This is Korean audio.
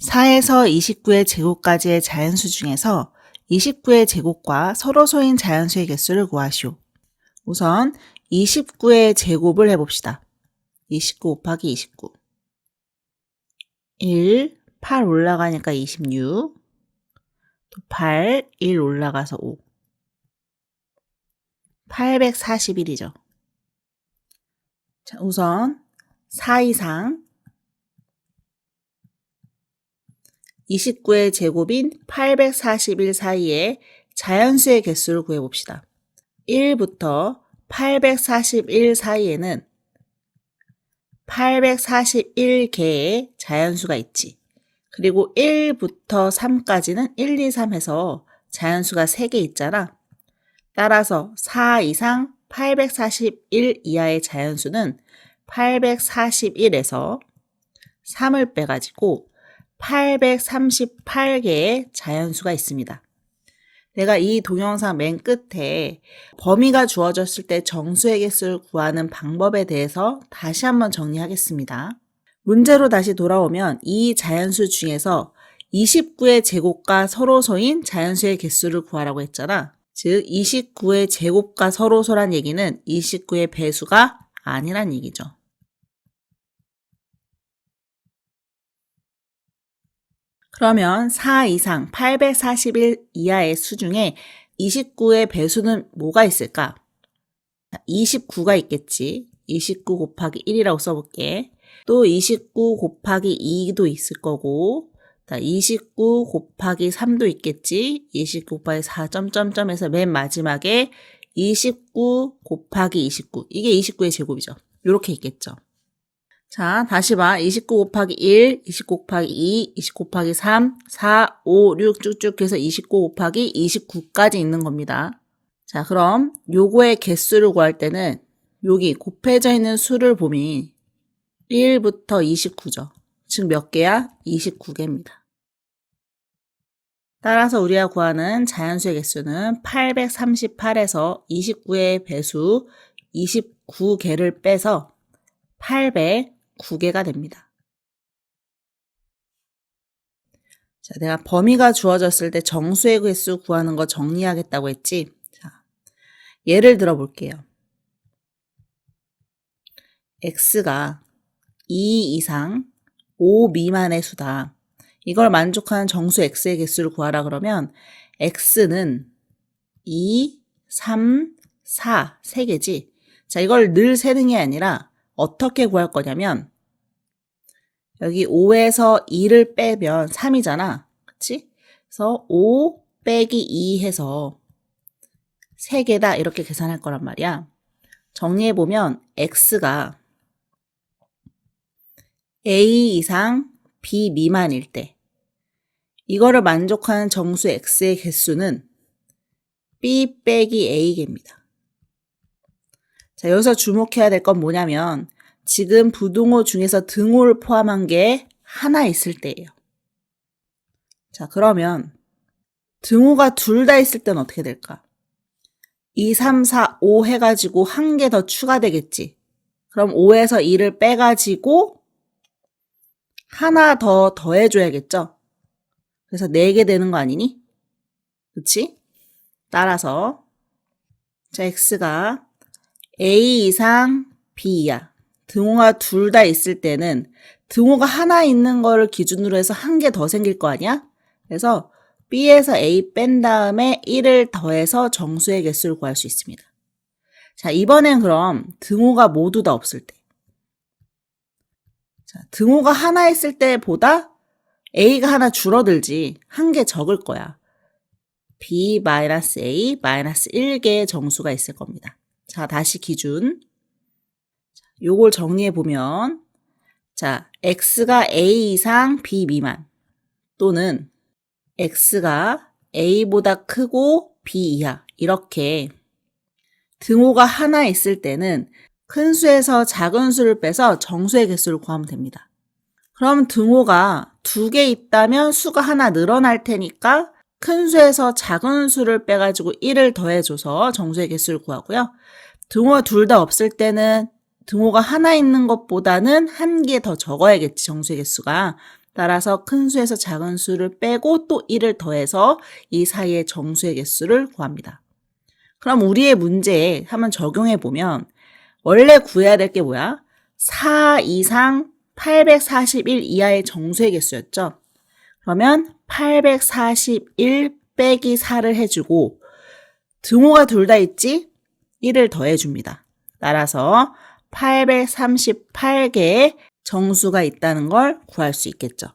4에서 29의 제곱까지의 자연수 중에서 29의 제곱과 서로소인 자연수의 개수를 구하시오. 우선 29의 제곱을 해봅시다. 29 곱하기 29. 1, 8 올라가니까 26. 또 8, 1 올라가서 5. 841이죠. 자, 우선 4 이상 29의 제곱인 841 사이에 자연수의 개수를 구해봅시다. 1부터 841 사이에는 841개의 자연수가 있지. 그리고 1부터 3까지는 1, 2, 3 해서 자연수가 3개 있잖아. 따라서 4 이상 841 이하의 자연수는 841에서 3을 빼가지고 838개의 자연수가 있습니다. 내가 이 동영상 맨 끝에 범위가 주어졌을 때 정수의 개수를 구하는 방법에 대해서 다시 한번 정리하겠습니다. 문제로 다시 돌아오면 이 자연수 중에서 29의 제곱과 서로소인 자연수의 개수를 구하라고 했잖아. 즉 29의 제곱과 서로소란 얘기는 29의 배수가 아니란 얘기죠. 그러면 4 이상 841 이하의 수 중에 29의 배수는 뭐가 있을까? 29가 있겠지. 29 곱하기 1이라고 써볼게. 또 29 곱하기 2도 있을 거고 29 곱하기 3도 있겠지. 29 곱하기 4 점점점에서 맨 마지막에 29 곱하기 29. 이게 29의 제곱이죠. 이렇게 있겠죠. 자, 다시 봐. 29 곱하기 1, 29 곱하기 2, 29 곱하기 3, 4, 5, 6 쭉쭉 해서 29 곱하기 29까지 있는 겁니다. 자, 그럼 요거의 개수를 구할 때는 여기 곱해져 있는 수를 보면 1부터 29죠. 즉 몇 개야? 29개입니다. 따라서 우리가 구하는 자연수의 개수는 838에서 29의 배수 29개를 빼서 809개가 됩니다. 자, 내가 범위가 주어졌을 때 정수의 개수 구하는 거 정리하겠다고 했지? 자, 예를 들어 볼게요. x가 2 이상 5 미만의 수다. 이걸 만족하는 정수 x의 개수를 구하라 그러면 x는 2, 3, 4, 3개지. 자, 이걸 늘 세는 게 아니라 어떻게 구할 거냐면 여기 5에서 2를 빼면 3이잖아. 그치? 그래서 5 빼기 2 해서 3개다 이렇게 계산할 거란 말이야. 정리해보면 x가 a 이상 b 미만일 때 이거를 만족하는 정수 x의 개수는 b 빼기 a개입니다. 자, 여기서 주목해야 될 건 뭐냐면 지금 부등호 중에서 등호를 포함한 게 하나 있을 때예요. 자, 그러면 등호가 둘 다 있을 때는 어떻게 될까? 2, 3, 4, 5 해가지고 한 개 더 추가되겠지. 그럼 5에서 2를 빼가지고 하나 더 더해줘야겠죠? 그래서 4개 되는 거 아니니? 그치? 따라서 자, x가 a 이상 b야. 등호가 둘 다 있을 때는 등호가 하나 있는 거를 기준으로 해서 한 개 더 생길 거 아니야? 그래서 b에서 a 뺀 다음에 1을 더해서 정수의 개수를 구할 수 있습니다. 자, 이번엔 그럼 등호가 모두 다 없을 때. 자, 등호가 하나 있을 때보다 a가 하나 줄어들지 한 개 적을 거야. b-a -1개의 정수가 있을 겁니다. 자, 다시 기준. 요걸 정리해보면 자, x가 a 이상 b 미만 또는 x가 a보다 크고 b 이하 이렇게 등호가 하나 있을 때는 큰 수에서 작은 수를 빼서 정수의 개수를 구하면 됩니다. 그럼 등호가 2개 있다면 수가 하나 늘어날 테니까 큰 수에서 작은 수를 빼가지고 1을 더해줘서 정수의 개수를 구하고요. 등호가 둘 다 없을 때는 등호가 하나 있는 것보다는 한 개 더 적어야겠지, 정수의 개수가. 따라서 큰 수에서 작은 수를 빼고 또 1을 더해서 이 사이의 정수의 개수를 구합니다. 그럼 우리의 문제에 한번 적용해 보면 원래 구해야 될 게 뭐야? 4 이상 841 이하의 정수의 개수였죠. 그러면 841 빼기 4를 해주고 등호가 둘 다 있지? 1을 더해줍니다. 따라서 838개의 정수가 있다는 걸 구할 수 있겠죠.